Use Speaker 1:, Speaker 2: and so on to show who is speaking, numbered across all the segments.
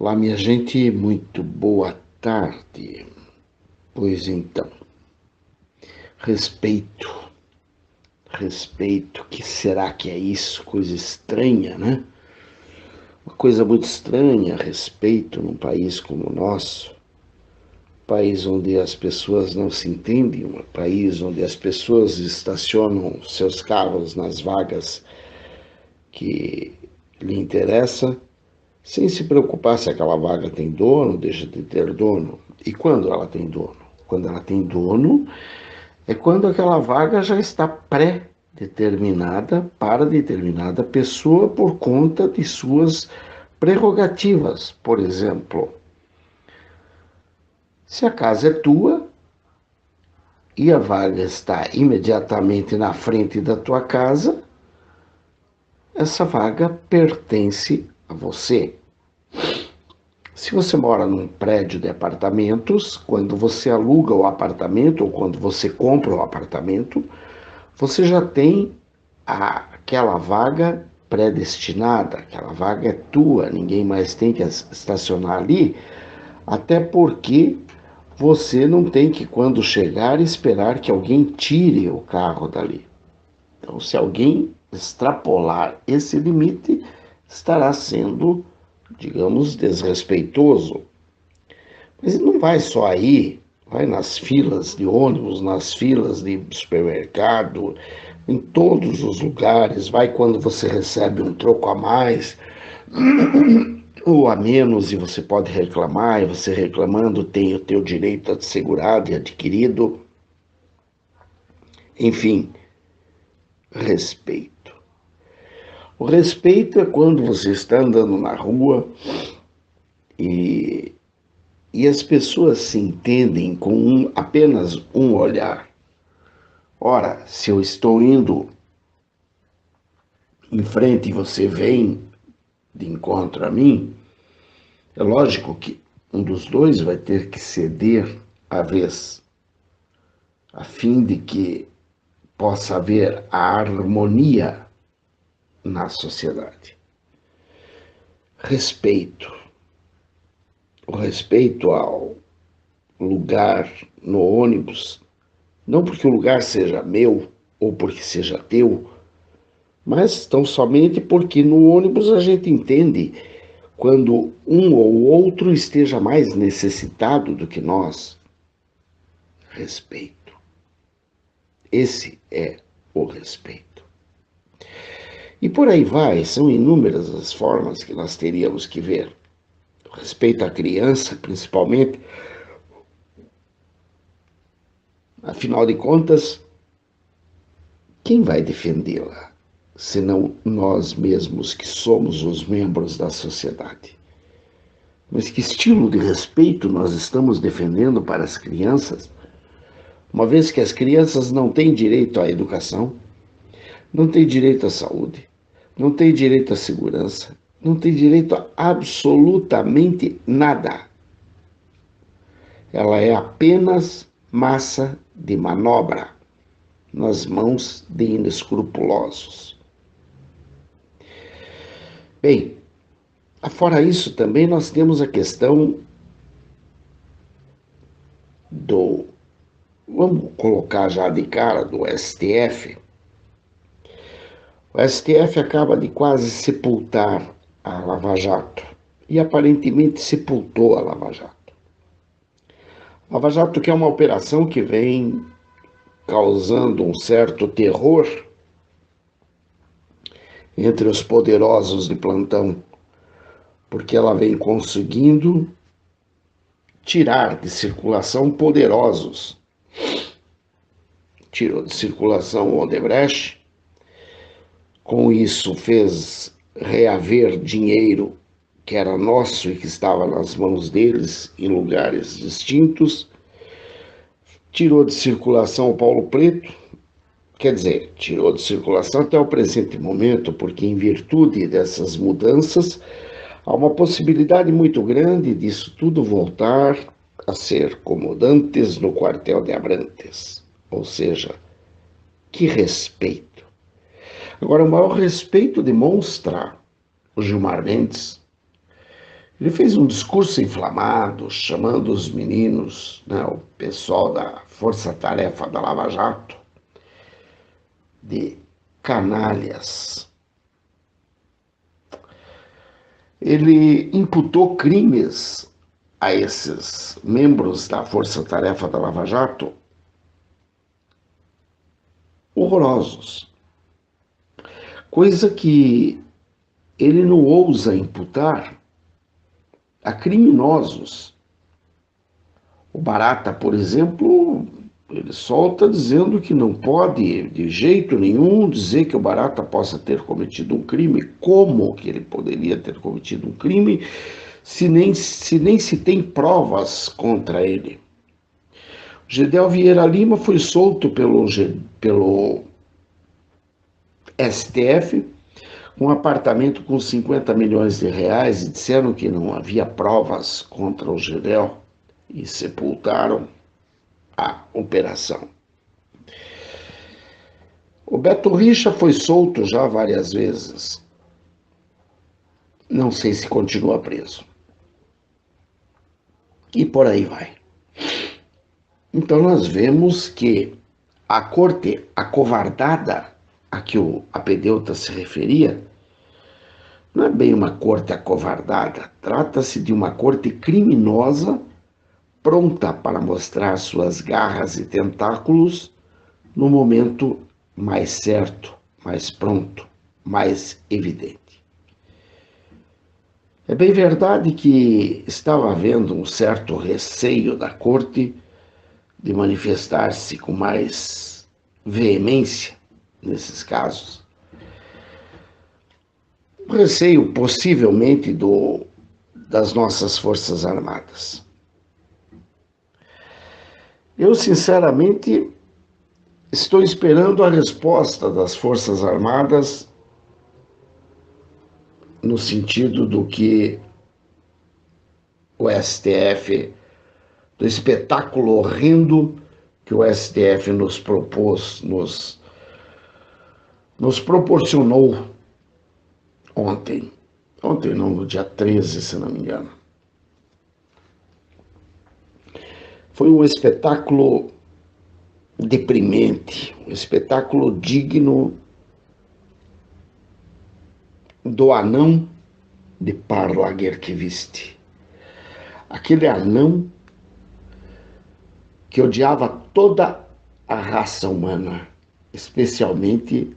Speaker 1: Olá, minha gente, muito boa tarde. Pois então, respeito, respeito, que será que é isso? Coisa estranha, né? Uma coisa muito estranha, respeito num país como o nosso, país onde as pessoas não se entendem, um país onde as pessoas estacionam seus carros nas vagas que lhe interessam, sem se preocupar se aquela vaga tem dono, deixa de ter dono. E quando ela tem dono? Quando ela tem dono, é quando aquela vaga já está pré-determinada para determinada pessoa por conta de suas prerrogativas. Por exemplo, se a casa é tua e a vaga está imediatamente na frente da tua casa, essa vaga pertence a você. Se você mora num prédio de apartamentos, quando você aluga o apartamento ou quando você compra o apartamento, você já tem aquela vaga predestinada, aquela vaga é tua, ninguém mais tem que estacionar ali, até porque você não tem que, quando chegar, esperar que alguém tire o carro dali. Então, se alguém extrapolar esse limite, estará sendo, digamos, desrespeitoso. Mas não vai só aí, vai nas filas de ônibus, nas filas de supermercado, em todos os lugares, vai quando você recebe um troco a mais ou a menos e você pode reclamar, e você reclamando tem o teu direito assegurado e adquirido. Enfim, respeito. O respeito é quando você está andando na rua e, e as pessoas se entendem com apenas um olhar. Ora, se eu estou indo em frente e você vem de encontro a mim, é lógico que um dos dois vai ter que ceder a vez, a fim de que possa haver a harmonia na sociedade. Respeito. O respeito ao lugar no ônibus, não porque o lugar seja meu ou porque seja teu, mas tão somente porque no ônibus a gente entende quando um ou outro esteja mais necessitado do que nós. Respeito. Esse é o respeito. E por aí vai, são inúmeras as formas que nós teríamos que ver. O respeito à criança, principalmente. Afinal de contas, quem vai defendê-la, senão nós mesmos que somos os membros da sociedade? Mas que estilo de respeito nós estamos defendendo para as crianças, uma vez que as crianças não têm direito à educação, não têm direito à saúde, não têm direito à segurança, não têm direito a absolutamente nada. Ela é apenas massa de manobra nas mãos de inescrupulosos. Bem, fora isso também nós temos a questão do, vamos colocar já de cara, do STF. O STF acaba de quase sepultar a Lava Jato e aparentemente sepultou a Lava Jato. Lava Jato, que é uma operação que vem causando um certo terror entre os poderosos de plantão, porque ela vem conseguindo tirar de circulação poderosos. Tirou de circulação o Odebrecht, com isso fez reaver dinheiro que era nosso e que estava nas mãos deles em lugares distintos, tirou de circulação o Paulo Preto, quer dizer, tirou de circulação até o presente momento, porque em virtude dessas mudanças, há uma possibilidade muito grande disso tudo voltar a ser como dantes no quartel de Abrantes. Ou seja, que respeito. Agora, o maior respeito demonstra o Gilmar Mendes, Ele fez um discurso inflamado, chamando os meninos, né, o pessoal da Força Tarefa da Lava Jato, de canalhas. Ele imputou crimes a esses membros da Força Tarefa da Lava Jato horrorosos, coisa que ele não ousa imputar a criminosos. O Barata, por exemplo, ele solta dizendo que não pode, de jeito nenhum, dizer que o Barata possa ter cometido um crime. Como que ele poderia ter cometido um crime se nem se tem provas contra ele? O Gedel Vieira Lima foi solto pelo STF, um apartamento com 50 milhões de reais, e disseram que não havia provas contra o Gedel e sepultaram a operação. O Beto Richa foi solto já várias vezes. Não sei se continua preso. E por aí vai. Então nós vemos que a corte acovardada a que o Apedeuta se referia não é bem uma corte acovardada. Trata-se de uma corte criminosa pronta para mostrar suas garras e tentáculos no momento mais certo, mais pronto, mais evidente. É bem verdade que estava havendo um certo receio da corte de manifestar-se com mais veemência nesses casos. Um receio possivelmente das nossas Forças Armadas. Eu, sinceramente, estou esperando a resposta das Forças Armadas no sentido do que o STF, do espetáculo horrendo que o STF nos propôs, nos proporcionou ontem. Ontem não, no dia 13, se não me engano. Foi um espetáculo deprimente, um espetáculo digno do anão de Parla Gerkvist. Aquele anão que odiava toda a raça humana, especialmente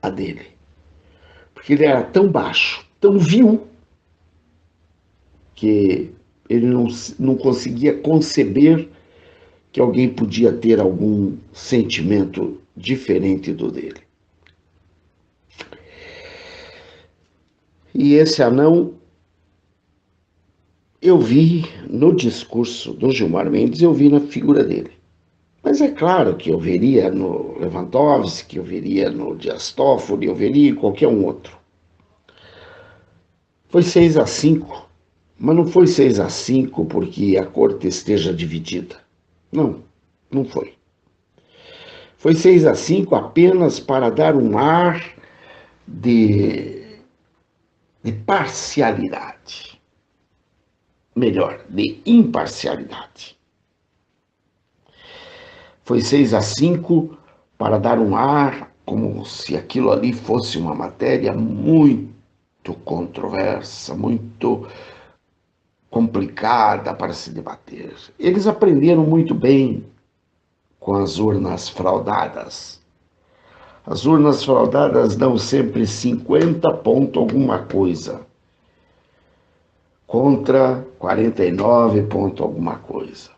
Speaker 1: a dele. Porque ele era tão baixo, tão vil, que ele não conseguia conceber que alguém podia ter algum sentimento diferente do dele. E esse anão, eu vi no discurso do Gilmar Mendes, eu vi na figura dele. Mas é claro que eu veria no Lewandowski, eu veria no Dias Toffoli, eu veria em qualquer um outro. Foi 6-5, mas não foi 6-5 porque a corte esteja dividida. Não, não foi. Foi 6-5 apenas para dar um ar de parcialidade. Melhor, de imparcialidade. Foi 6-5 para dar um ar como se aquilo ali fosse uma matéria muito controversa, muito complicada para se debater. Eles aprenderam muito bem com as urnas fraudadas. As urnas fraudadas dão sempre 50 ponto alguma coisa, contra 49 ponto alguma coisa.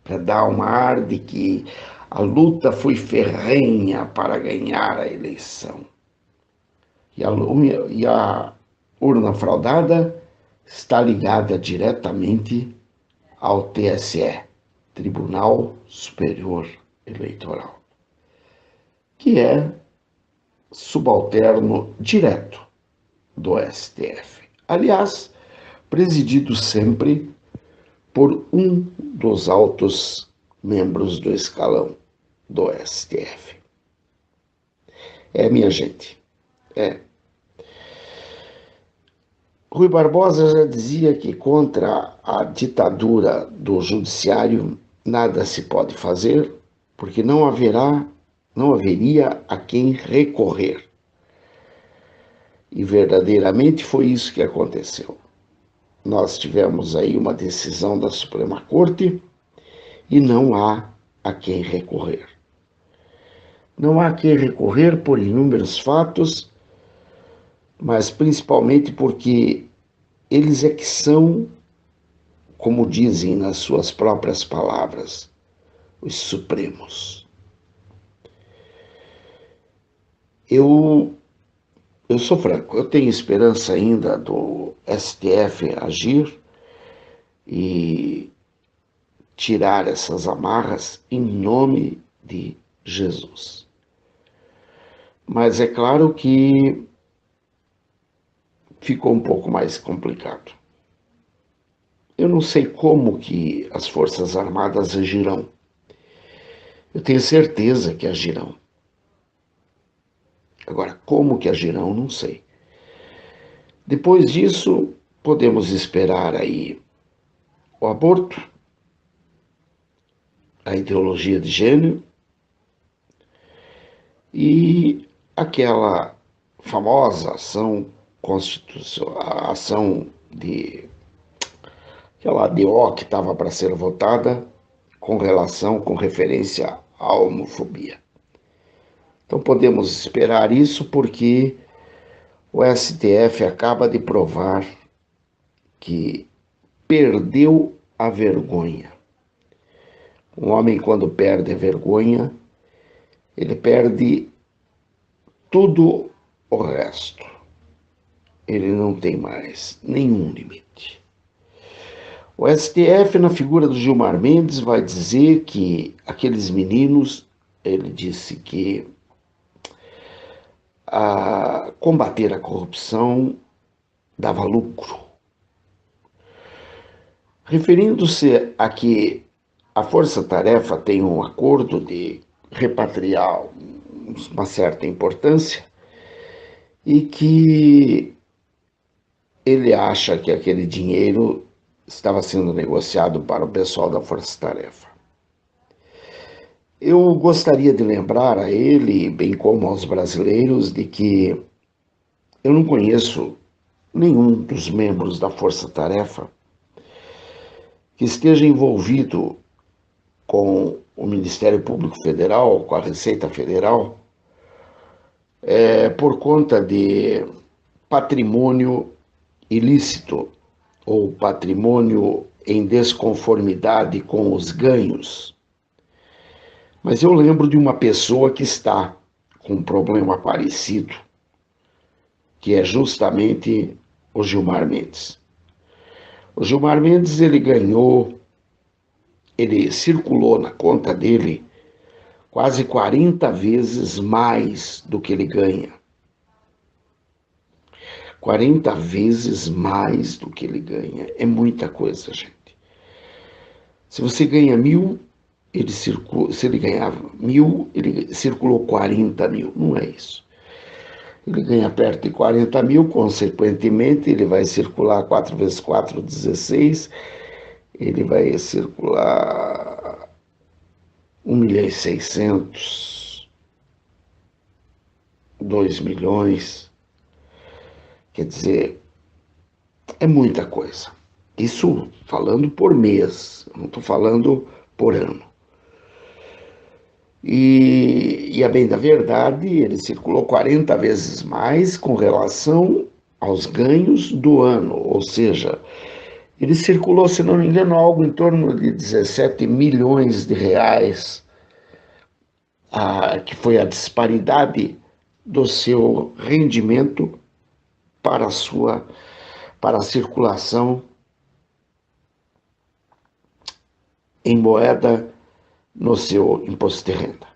Speaker 1: Para dar um ar de que a luta foi ferrenha para ganhar a eleição. E a urna fraudada está ligada diretamente ao TSE, Tribunal Superior Eleitoral, que é subalterno direto do STF. Aliás, presidido sempre por um dos altos membros do escalão do STF. Minha gente, Rui Barbosa já dizia que contra a ditadura do judiciário nada se pode fazer, porque não haveria a quem recorrer. E verdadeiramente foi isso que aconteceu. Nós tivemos aí uma decisão da Suprema Corte e não há a quem recorrer. Não há a quem recorrer por inúmeros fatos, mas principalmente porque eles é que são, como dizem nas suas próprias palavras, os supremos. Eu, eu sou franco, eu tenho esperança ainda do STF agir e tirar essas amarras em nome de Jesus. Mas é claro que ficou um pouco mais complicado. Eu não sei como que as Forças Armadas agirão. Eu tenho certeza que agirão. Agora, como que agirão, não sei. Depois disso, podemos esperar aí o aborto, a ideologia de gênero e aquela famosa ação constitucional, a ação de aquela ADO que estava para ser votada com referência à homofobia. Então podemos esperar isso porque o STF acaba de provar que perdeu a vergonha. Um homem, quando perde a vergonha, ele perde tudo o resto. Ele não tem mais nenhum limite. O STF, na figura do Gilmar Mendes, vai dizer que aqueles meninos, ele disse que combater a corrupção dava lucro. Referindo-se a que a Força Tarefa tem um acordo de repatriar uma certa importância e que ele acha que aquele dinheiro estava sendo negociado para o pessoal da Força Tarefa. Eu gostaria de lembrar a ele, bem como aos brasileiros, de que eu não conheço nenhum dos membros da Força Tarefa que esteja envolvido com o Ministério Público Federal, com a Receita Federal, por conta de patrimônio ilícito ou patrimônio em desconformidade com os ganhos. Mas eu lembro de uma pessoa que está com um problema parecido, que é justamente o Gilmar Mendes. O Gilmar Mendes, ele circulou na conta dele quase 40 vezes mais do que ele ganha. 40 vezes mais do que ele ganha. É muita coisa, gente. Se você ganha 1.000, se ele ganhava 1.000, ele circulou 40 mil. Não é isso. Ele ganha perto de 40 mil, consequentemente, ele vai circular 4 vezes 4, 16. Ele vai circular 1.600.000, 2 milhões. Quer dizer, é muita coisa. Isso falando por mês, não estou falando por ano. E a bem da verdade, ele circulou 40 vezes mais com relação aos ganhos do ano, ou seja, ele circulou, se não me engano, algo em torno de 17 milhões de reais, que foi a disparidade do seu rendimento para a circulação em moeda no seu imposto de renda.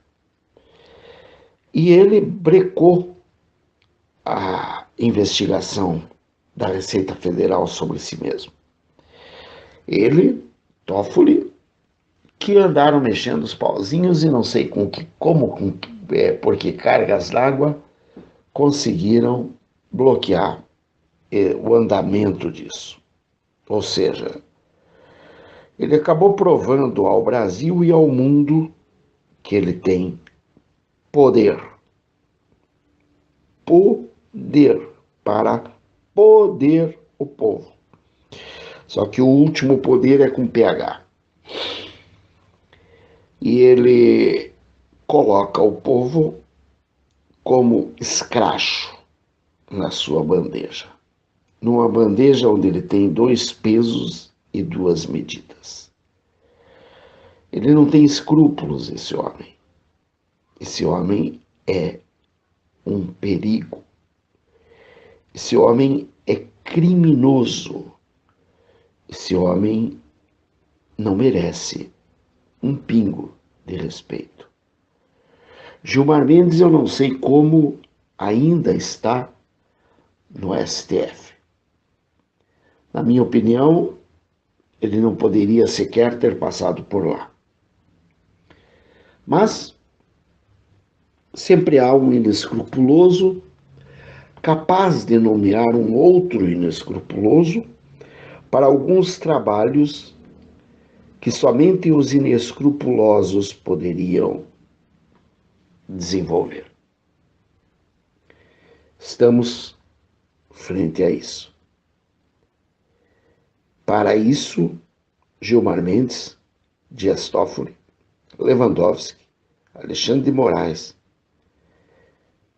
Speaker 1: E ele brecou a investigação da Receita Federal sobre si mesmo. Ele, Toffoli, que andaram mexendo os pauzinhos e não sei por que cargas d'água conseguiram bloquear o andamento disso. Ou seja, ele acabou provando ao Brasil e ao mundo que ele tem poder. Poder para poder o povo. Só que o último poder é com PH. E ele coloca o povo como escracho na sua bandeja. Numa bandeja onde ele tem 2 pesos e 2 medidas. Ele não tem escrúpulos, esse homem. Esse homem é um perigo. Esse homem é criminoso. Esse homem não merece um pingo de respeito. Gilmar Mendes, eu não sei como ainda está no STF. Na minha opinião, ele não poderia sequer ter passado por lá. Mas sempre há um inescrupuloso capaz de nomear um outro inescrupuloso para alguns trabalhos que somente os inescrupulosos poderiam desenvolver. Estamos frente a isso. Para isso, Gilmar Mendes, Dias Toffoli, Lewandowski, Alexandre de Moraes,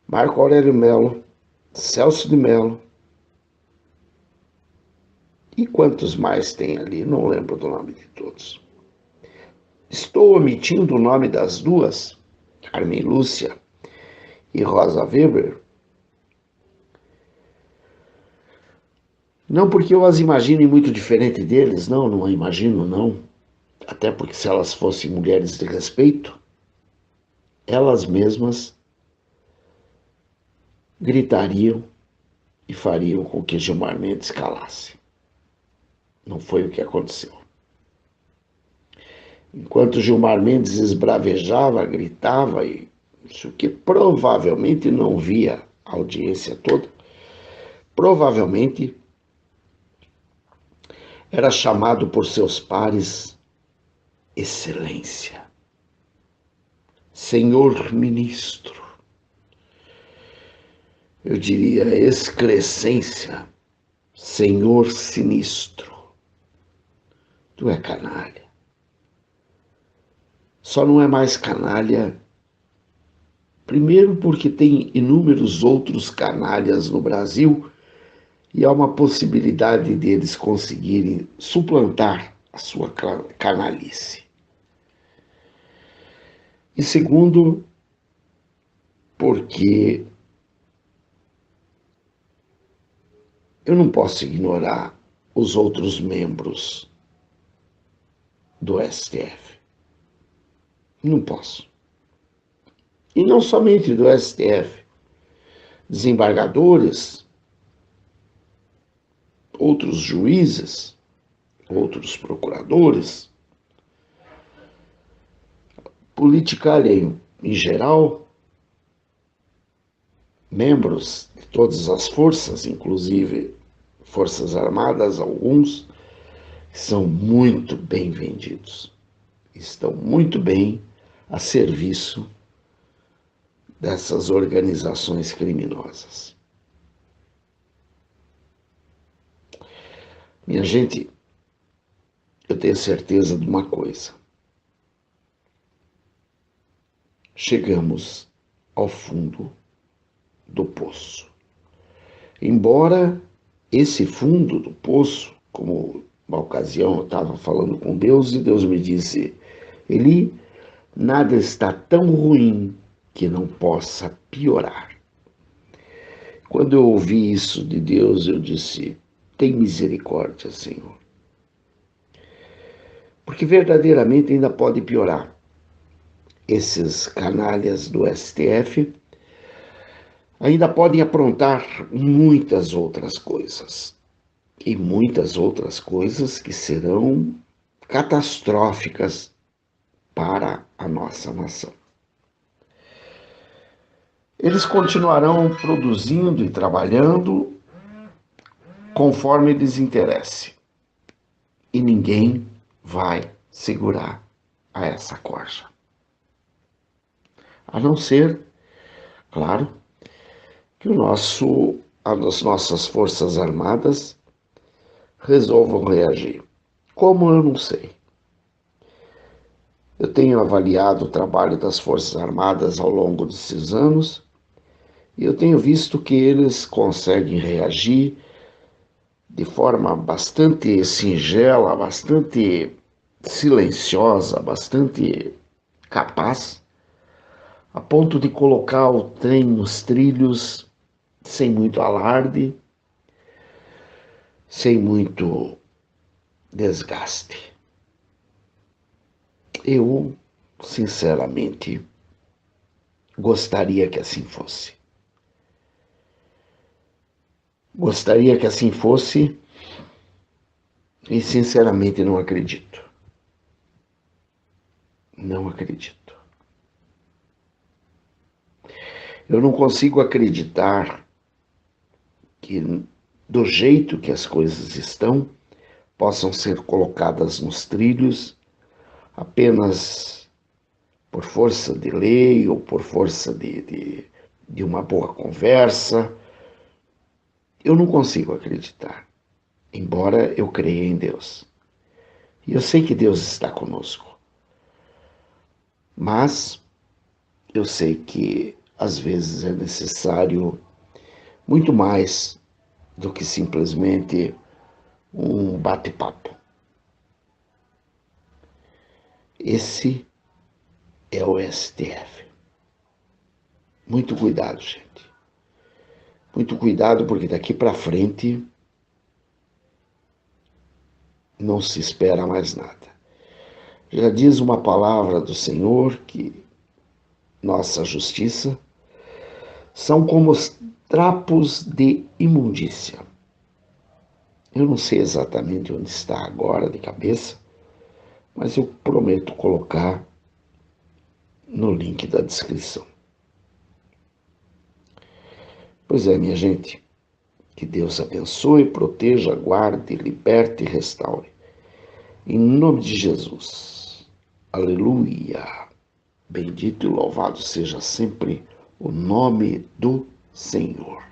Speaker 1: Marco Aurélio Mello, Celso de Mello e quantos mais tem ali, não lembro do nome de todos. Estou omitindo o nome das duas, Carmen Lúcia e Rosa Weber, não porque eu as imagine muito diferente deles, não imagino, não. Até porque se elas fossem mulheres de respeito, elas mesmas gritariam e fariam com que Gilmar Mendes calasse. Não foi o que aconteceu. Enquanto Gilmar Mendes esbravejava, gritava, e isso que provavelmente não via a audiência toda, provavelmente era chamado por seus pares Excelência, Senhor Ministro, eu diria excrescência, Senhor Sinistro. Tu é canalha. Só não é mais canalha, primeiro porque tem inúmeros outros canalhas no Brasil e há uma possibilidade deles conseguirem suplantar a sua canalice. E segundo, porque eu não posso ignorar os outros membros do STF. Não posso. E não somente do STF, desembargadores, outros juízes, outros procuradores, politicagem em geral, membros de todas as forças, inclusive Forças Armadas, alguns, são muito bem vendidos, estão muito bem a serviço dessas organizações criminosas. Minha gente, eu tenho certeza de uma coisa. Chegamos ao fundo do poço. Embora esse fundo do poço, como uma ocasião eu estava falando com Deus e Deus me disse, Eli, nada está tão ruim que não possa piorar. Quando eu ouvi isso de Deus, eu disse, tem misericórdia, Senhor. Porque verdadeiramente ainda pode piorar. Esses canalhas do STF ainda podem aprontar muitas outras coisas. E muitas outras coisas que serão catastróficas para a nossa nação. Eles continuarão produzindo e trabalhando conforme lhes interesse. E ninguém vai segurar a essa corja. A não ser, claro, que as nossas Forças Armadas resolvam reagir. Como eu não sei. Eu tenho avaliado o trabalho das Forças Armadas ao longo desses anos e eu tenho visto que eles conseguem reagir de forma bastante singela, bastante silenciosa, bastante capaz, a ponto de colocar o trem nos trilhos sem muito alarde, sem muito desgaste. Eu, sinceramente, gostaria que assim fosse. Gostaria que assim fosse e, sinceramente, não acredito. Não acredito. Eu não consigo acreditar que, do jeito que as coisas estão, possam ser colocadas nos trilhos apenas por força de lei ou por força de uma boa conversa. Eu não consigo acreditar, embora eu creia em Deus. E eu sei que Deus está conosco. Mas eu sei que às vezes é necessário muito mais do que simplesmente um bate-papo. Esse é o STF. Muito cuidado, gente. Muito cuidado, porque daqui para frente não se espera mais nada. Já diz uma palavra do Senhor que nossa justiça são como os trapos de imundícia. Eu não sei exatamente onde está agora de cabeça, mas eu prometo colocar no link da descrição. Pois é, minha gente, que Deus abençoe, proteja, guarde, liberte e restaure. Em nome de Jesus. Aleluia. Bendito e louvado seja sempre o nome do Senhor.